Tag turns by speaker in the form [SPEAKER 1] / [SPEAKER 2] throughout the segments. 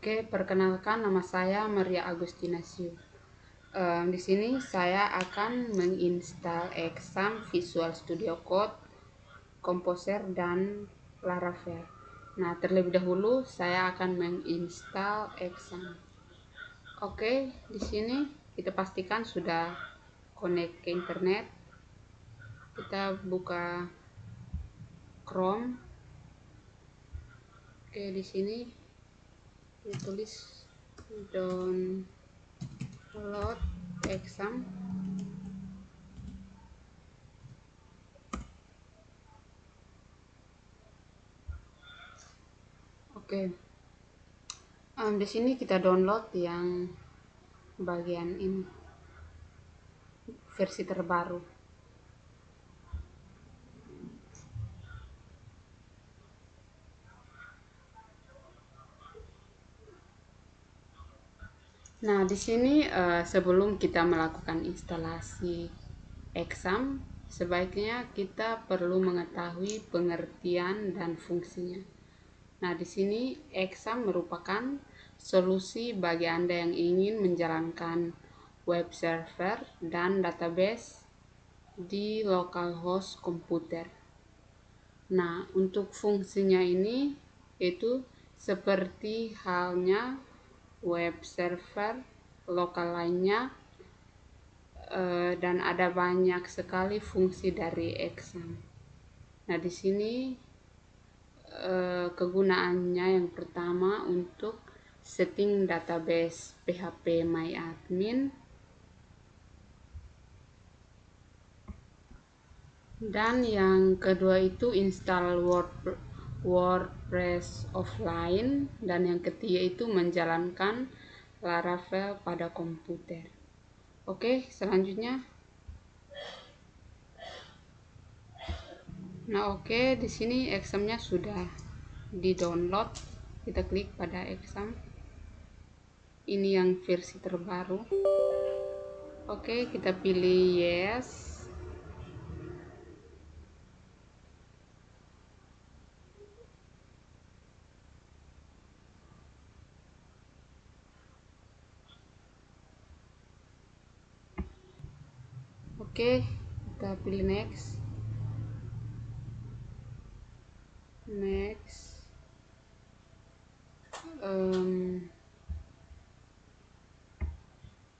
[SPEAKER 1] Oke, perkenalkan nama saya Maria Agustina Siu. Di sini saya akan menginstal Exam, Visual Studio Code, Composer, dan Laravel. Nah, terlebih dahulu saya akan menginstal Exam. Oke, di sini kita pastikan sudah connect ke internet. Kita buka Chrome. Oke, di sini ditulis download Exam. Oke, di sini kita download yang bagian ini, versi terbaru. Nah, di sini sebelum kita melakukan instalasi Exam, sebaiknya kita perlu mengetahui pengertian dan fungsinya. Nah, di sini Exam merupakan solusi bagi Anda yang ingin menjalankan web server dan database di localhost komputer. Nah, untuk fungsinya ini itu seperti halnya web server lokal lainnya, dan ada banyak sekali fungsi dari Exam. Nah, di sini kegunaannya yang pertama untuk setting database phpMyAdmin, dan yang kedua itu install WordPress offline, dan yang ketiga itu menjalankan Laravel pada komputer. Oke, selanjutnya. Nah, oke, di sini Examnya sudah di-download. Kita klik pada Exam. Ini yang versi terbaru. Oke, kita pilih yes. Oke, kita pilih next.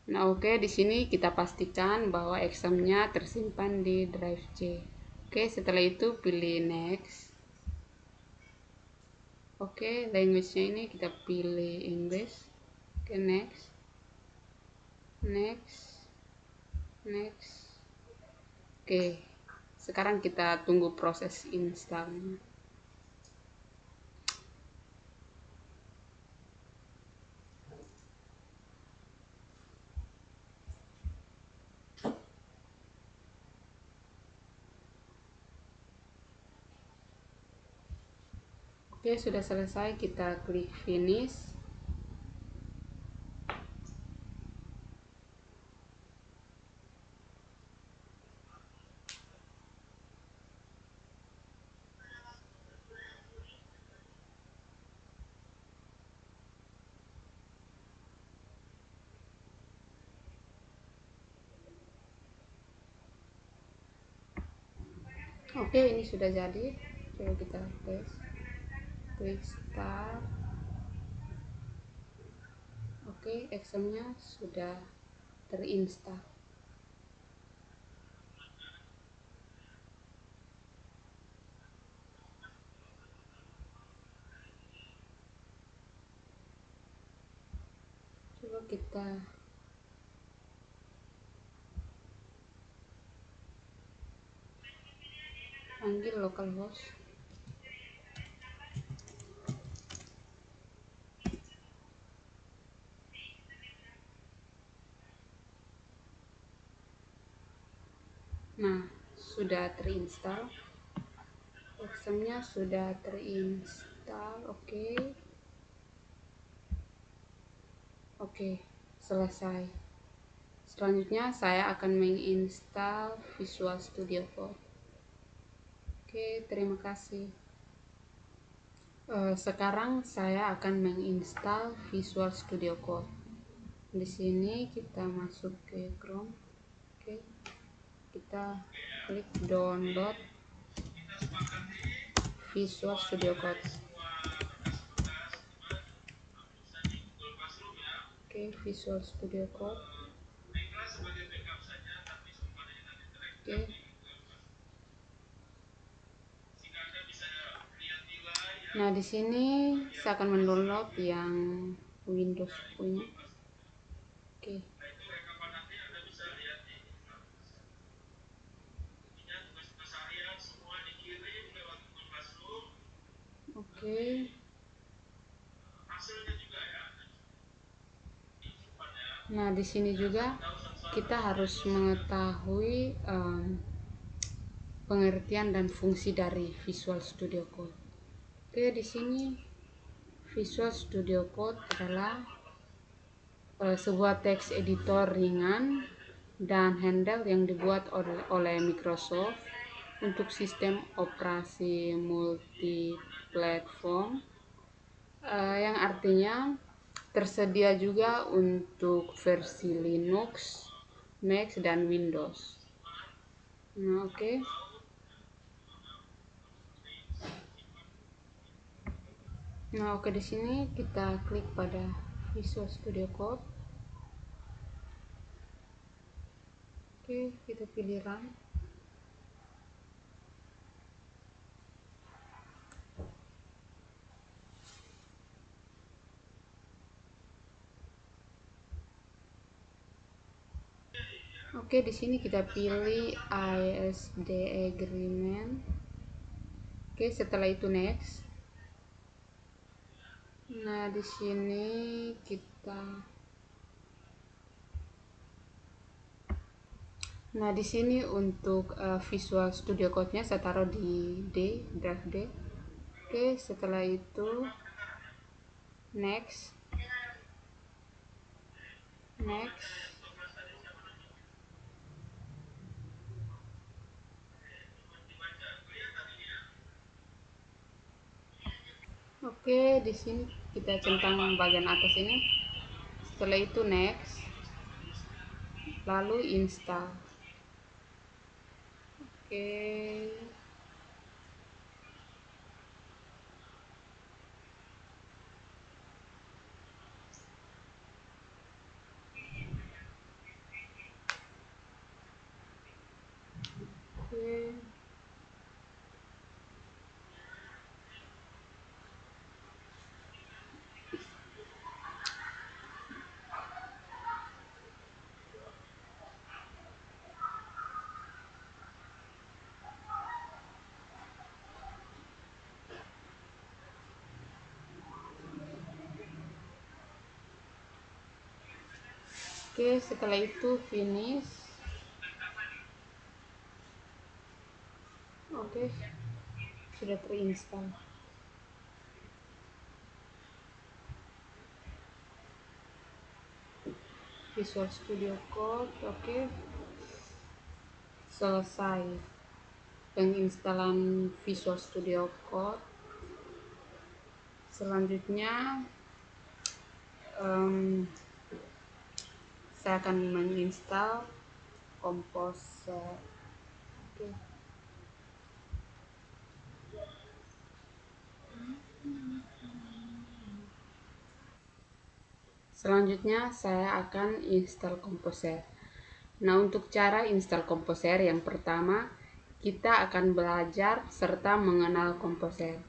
[SPEAKER 1] Nah, oke, di sini kita pastikan bahwa Examnya tersimpan di drive C. Oke, setelah itu pilih next. Oke, language-nya ini kita pilih English. Oke, next. Oke, sekarang kita tunggu proses installnya. Oke, sudah selesai, kita klik finish. Oke, ini sudah jadi. Coba kita tes. Klik start. Oke, Examnya sudah terinstall. Coba kita panggil localhost. Nah, sudah terinstall. Examnya sudah terinstall. Oke, selesai. Selanjutnya saya akan menginstal Visual Studio Code. Oke, terima kasih. Sekarang saya akan menginstal Visual Studio Code. Di sini kita masuk ke Chrome. Oke, kita klik download Visual Studio Code. Oke, Visual Studio Code. Oke. Nah, di sini saya akan mendownload yang Windows punya. Oke. Oke. Nah, di sini juga kita harus mengetahui pengertian dan fungsi dari Visual Studio Code. Oke, di sini Visual Studio Code adalah sebuah teks editor ringan dan handle yang dibuat oleh Microsoft untuk sistem operasi multiplatform, yang artinya tersedia juga untuk versi Linux, Mac, dan Windows. Nah, oke. Nah, oke, di sini kita klik pada Visual Studio Code. Oke, kita pilih Run. Oke, di sini kita pilih ISD agreement. Oke, setelah itu next. Nah, di sini untuk Visual Studio Code-nya saya taruh di drive D. Oke, setelah itu next. Oke, di sini kita centang bagian atas ini. Setelah itu next, lalu install. Oke. Oke. Oke, setelah itu finish. Oke, sudah terinstall. Visual Studio Code. Oke, selesai penginstalan Visual Studio Code. Selanjutnya saya akan menginstal Composer. Oke. Selanjutnya saya akan install Composer. Nah, untuk cara install Composer, yang pertama kita akan belajar serta mengenal Composer.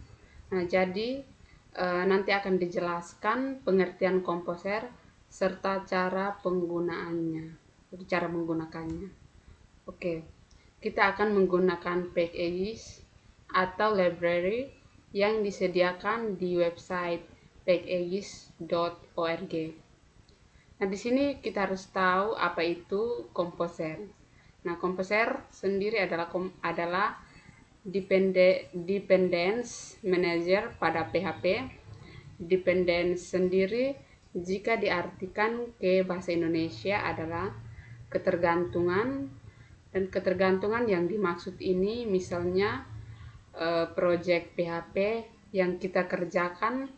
[SPEAKER 1] Nah, jadi nanti akan dijelaskan pengertian Composer serta cara penggunaannya, cara menggunakannya. Oke, kita akan menggunakan packages atau library yang disediakan di website packages.org. Nah, di sini kita harus tahu apa itu Composer. Nah, Composer sendiri adalah dependence manager pada PHP. Dependence sendiri jika diartikan ke bahasa Indonesia adalah ketergantungan, dan ketergantungan yang dimaksud ini misalnya project PHP yang kita kerjakan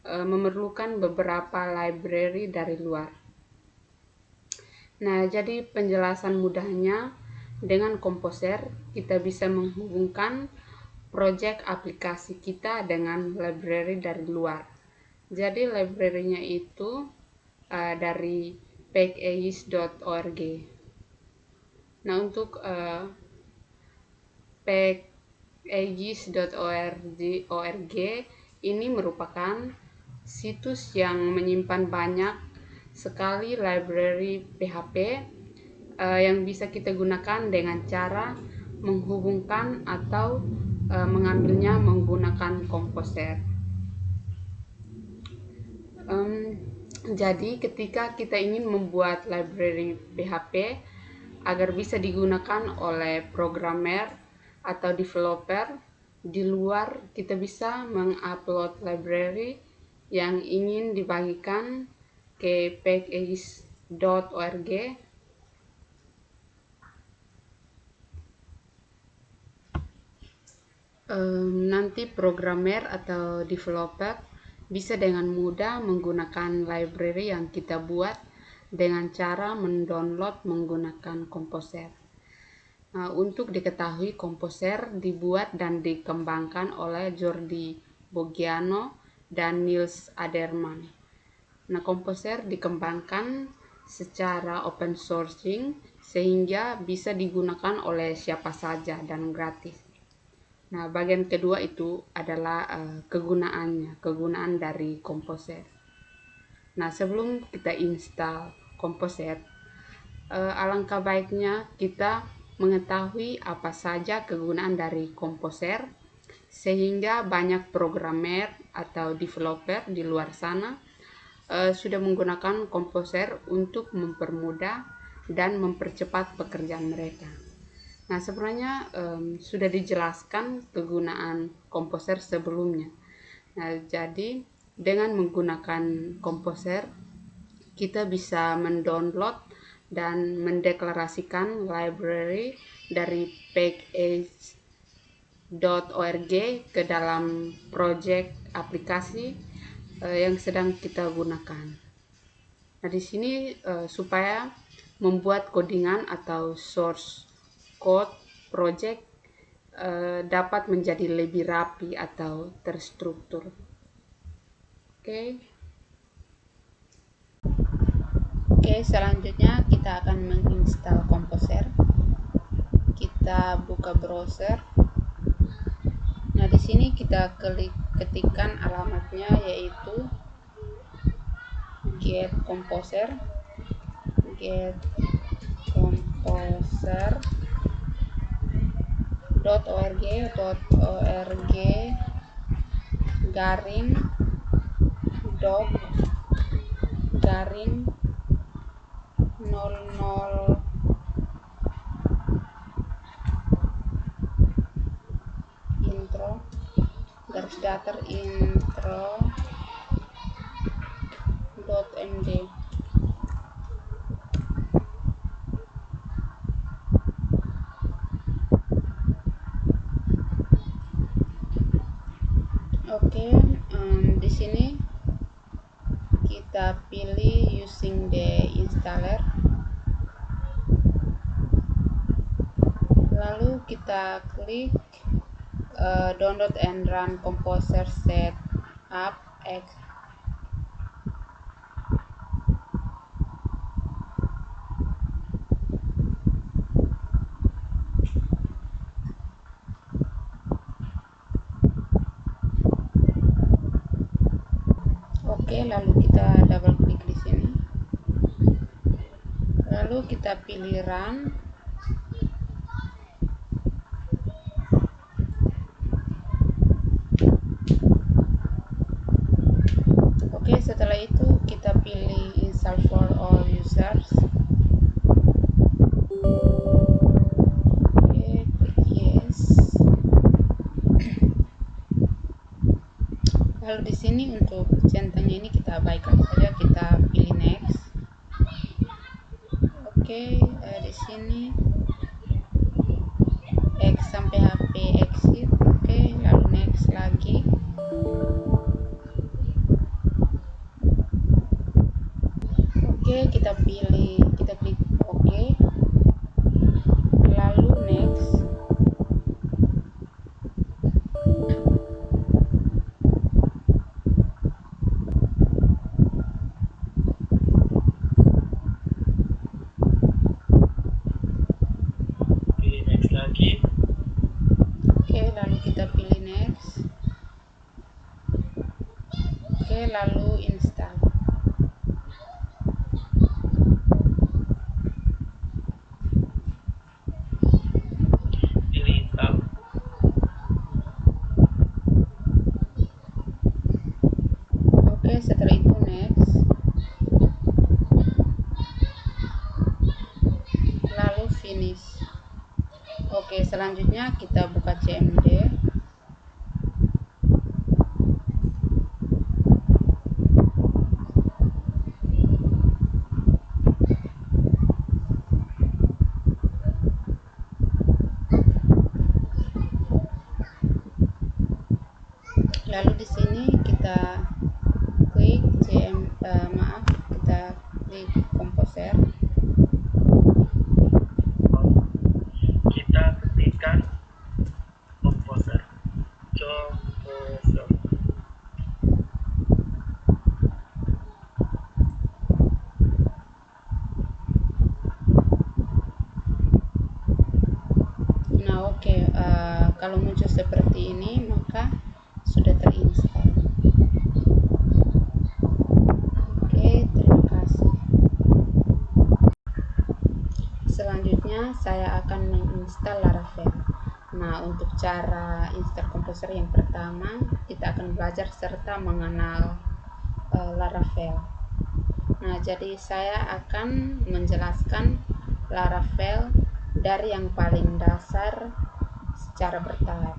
[SPEAKER 1] memerlukan beberapa library dari luar. Nah, jadi penjelasan mudahnya, dengan Composer kita bisa menghubungkan project aplikasi kita dengan library dari luar. Jadi library-nya itu dari packages.org. Nah, untuk packages.org ini merupakan situs yang menyimpan banyak sekali library PHP yang bisa kita gunakan dengan cara menghubungkan atau mengambilnya menggunakan Composer. Jadi ketika kita ingin membuat library PHP agar bisa digunakan oleh programmer atau developer di luar, kita bisa mengupload library yang ingin dibagikan ke packages.org. Nanti programmer atau developer bisa dengan mudah menggunakan library yang kita buat dengan cara mendownload menggunakan Composer. Nah, untuk diketahui, Composer dibuat dan dikembangkan oleh Jordi Boggiano dan Niels Aderman. Nah, Composer dikembangkan secara open sourcing sehingga bisa digunakan oleh siapa saja dan gratis. Nah, bagian kedua itu adalah kegunaan dari Composer. Nah, sebelum kita install Composer, alangkah baiknya kita mengetahui apa saja kegunaan dari Composer, sehingga banyak programmer atau developer di luar sana sudah menggunakan Composer untuk mempermudah dan mempercepat pekerjaan mereka. Nah, sebenarnya sudah dijelaskan kegunaan Composer sebelumnya. Nah, jadi dengan menggunakan Composer kita bisa mendownload dan mendeklarasikan library dari package.org ke dalam project aplikasi yang sedang kita gunakan. Nah, di sini supaya membuat codingan atau source code project dapat menjadi lebih rapi atau terstruktur. Oke, selanjutnya kita akan menginstal Composer. Kita buka browser. Nah, di sini kita ketikkan alamatnya, yaitu getcomposer.org garing doc garing 00 intro garis datar intro.md. Oke, di sini kita pilih using the installer, lalu kita klik download and run Composer setup X. Oke, lalu kita double klik di sini, lalu kita pilih run. Oke, setelah itu kita pilih install for all users. Oke, klik yes. Lalu di sini untuk centangnya ini kita abaikan saja, kita pilih next. Oke, di sini X sampai HP exit. Oke, lalu next lagi. Oke, kita klik oke, lalu next.
[SPEAKER 2] Pilih next lagi.
[SPEAKER 1] Oke, lalu kita pilih next. Oke, lalu install.
[SPEAKER 2] Pilih install.
[SPEAKER 1] Oke, setelah itu next. Lalu finish. Oke, selanjutnya kita buka CMD. Lalu di sini kita klik kita klik Composer.
[SPEAKER 2] Kita ketikkan Composer.
[SPEAKER 1] Nah, oke, kalau muncul seperti ini maka sudah terinstall. Oke, terima kasih. Selanjutnya saya akan menginstal Laravel. Nah, untuk cara install Composer yang pertama, kita akan belajar serta mengenal Laravel. Nah, jadi saya akan menjelaskan Laravel dari yang paling dasar secara bertahap.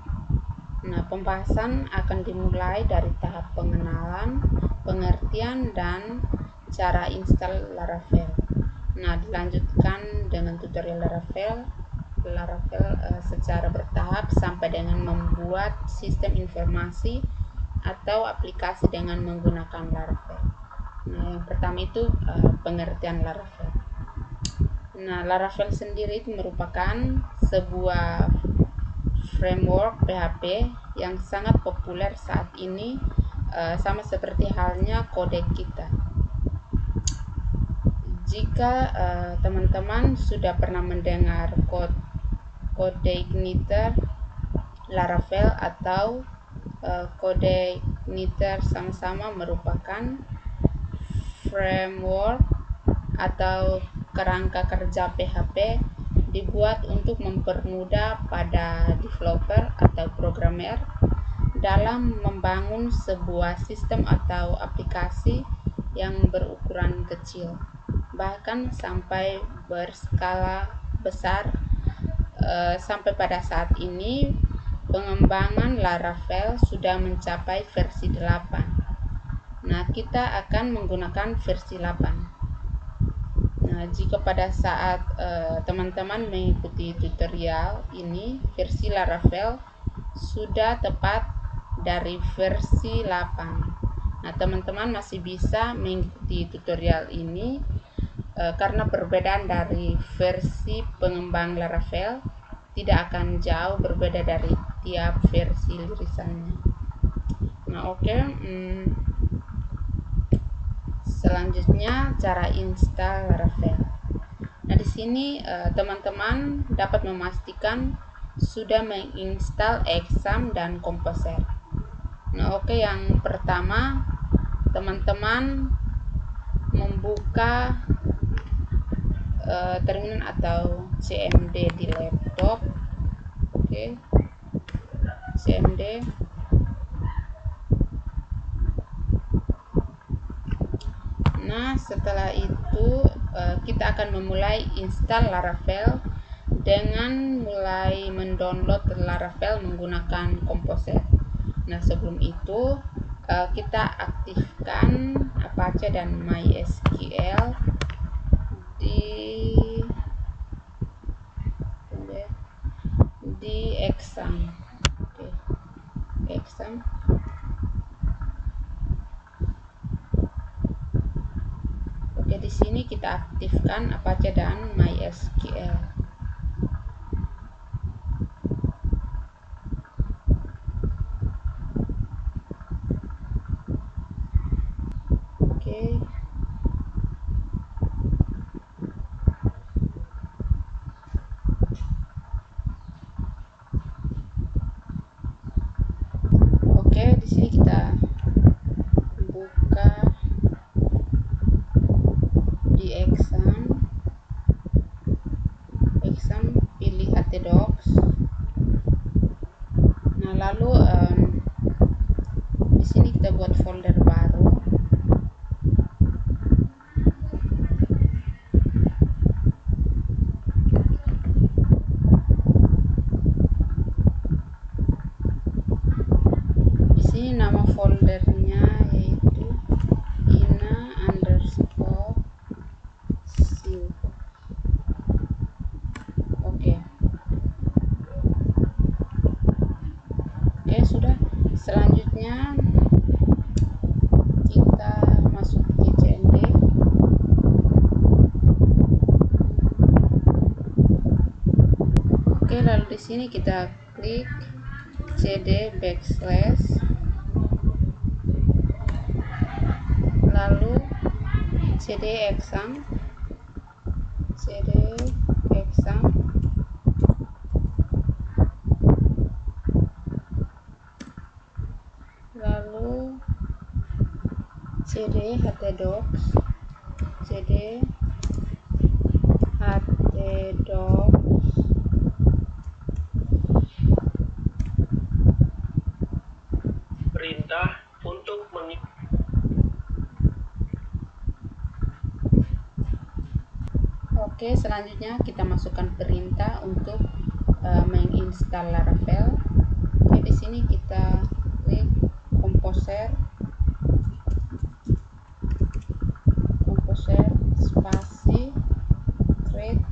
[SPEAKER 1] Nah, pembahasan akan dimulai dari tahap pengenalan, pengertian, dan cara install Laravel. Nah, dilanjutkan dengan tutorial Laravel secara bertahap sampai dengan membuat sistem informasi atau aplikasi dengan menggunakan Laravel. Nah, yang pertama itu pengertian Laravel. Nah, Laravel sendiri itu merupakan sebuah framework PHP yang sangat populer saat ini, sama seperti halnya kodek kita. Jika teman-teman sudah pernah mendengar CodeIgniter, Laravel atau CodeIgniter sama-sama merupakan framework atau kerangka kerja PHP dibuat untuk mempermudah pada developer atau programmer dalam membangun sebuah sistem atau aplikasi yang berukuran kecil, bahkan sampai berskala besar. Sampai pada saat ini pengembangan Laravel sudah mencapai versi 8. Nah, kita akan menggunakan versi 8. Nah, jika pada saat teman-teman mengikuti tutorial ini, versi Laravel sudah tepat dari versi 8. Nah, teman-teman masih bisa mengikuti tutorial ini karena perbedaan dari versi pengembang Laravel tidak akan jauh berbeda dari tiap versi rilisannya. Nah, oke. Selanjutnya cara install Laravel. Nah, di sini teman-teman dapat memastikan sudah menginstal Exam dan Composer. Nah, oke, yang pertama teman-teman membuka terminal atau CMD di laptop. Oke, CMD. Nah, setelah itu kita akan memulai install Laravel dengan mulai mendownload Laravel menggunakan Composer. Nah, sebelum itu kita aktifkan Apache dan MySQL di Exam. Oke, Exam. di sini kita aktifkan Apache dan MySQL. Oke. Oke, di sini kita buka di exam, pilih htdocs. Nah, lalu di sini kita buat folder baru. Di sini nama foldernya yaitu ina_siu. Oke. Oke, sudah. Selanjutnya kita masuk ke cmd. Oke, lalu di sini kita klik cd backslash, lalu cd exam, lalu cd htdocs,
[SPEAKER 2] Perintah untuk
[SPEAKER 1] Oke, selanjutnya kita masukkan perintah untuk menginstal Laravel. Oke, di sini kita klik composer spasi create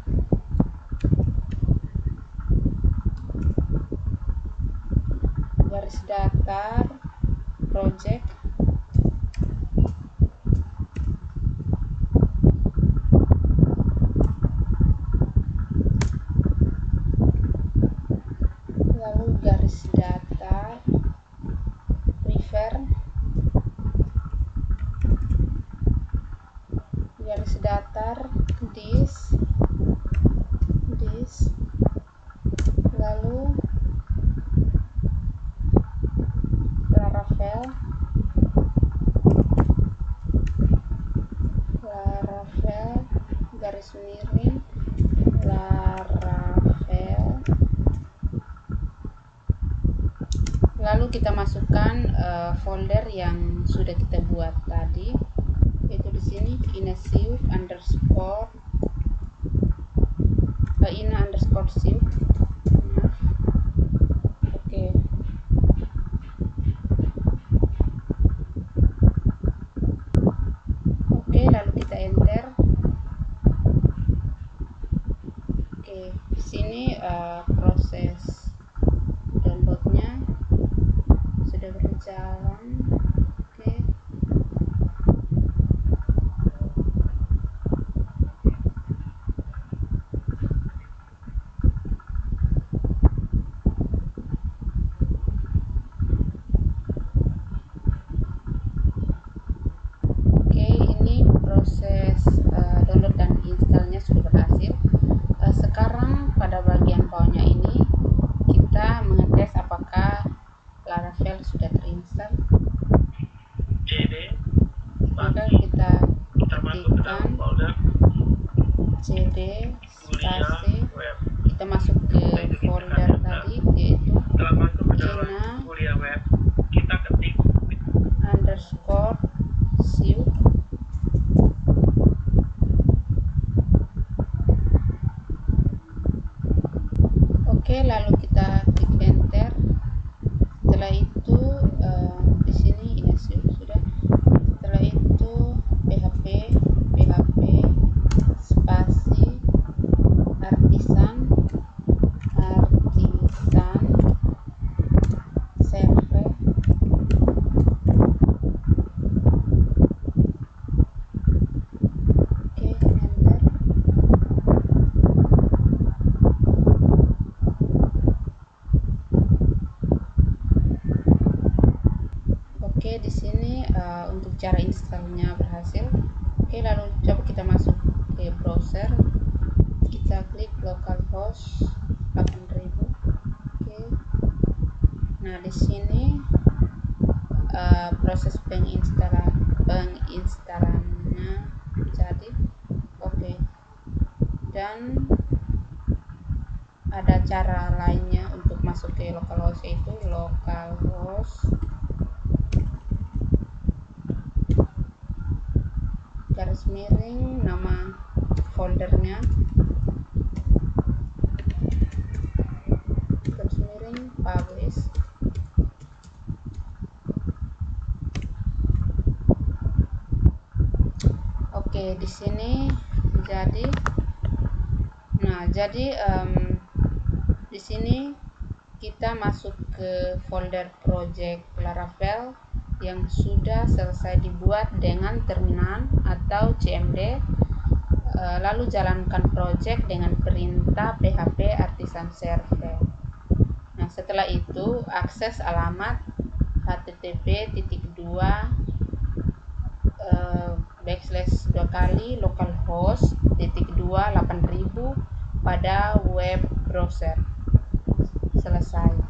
[SPEAKER 1] garis datar project, lalu garis datar prefer, garis datar this, lalu Laravel garis miring Laravel, lalu kita masukkan folder yang sudah kita buat tadi, yaitu di sini ina_siu_siu. Oke. Oke, lalu kita enter. Oke, di sini proses downloadnya sudah berjalan. Oke. Proses download dan installnya sudah berhasil. Sekarang pada bagian bawahnya ini kita mengetes apakah Laravel sudah terinstall.
[SPEAKER 2] cd
[SPEAKER 1] Maka kita
[SPEAKER 2] termasuk ke dalam
[SPEAKER 1] ketikkan
[SPEAKER 2] folder
[SPEAKER 1] cd
[SPEAKER 2] kuliah
[SPEAKER 1] spasi,
[SPEAKER 2] web.
[SPEAKER 1] kita masuk ke folder tadi yaitu
[SPEAKER 2] Setelah masuk ke dalam
[SPEAKER 1] ina
[SPEAKER 2] kuliah web, kita ketik
[SPEAKER 1] _siu. Oke, lalu kita klik enter. Setelah itu di sini ina_siu sudah. Setelah itu php spasi artisan installnya berhasil. Oke, lalu coba kita masuk ke browser, kita klik localhost 8000. Oke, nah di sini proses penginstalannya jadi oke. Dan ada cara lainnya untuk masuk ke localhost, yaitu localhost garis miring nama foldernya garis miring publish. Oke, di sini jadi di sini kita masuk ke folder project Laravel yang sudah selesai dibuat dengan terminal atau CMD. Lalu jalankan project dengan perintah php artisan server. Nah, setelah itu akses alamat http://2 localhost 8000 pada web browser. Selesai.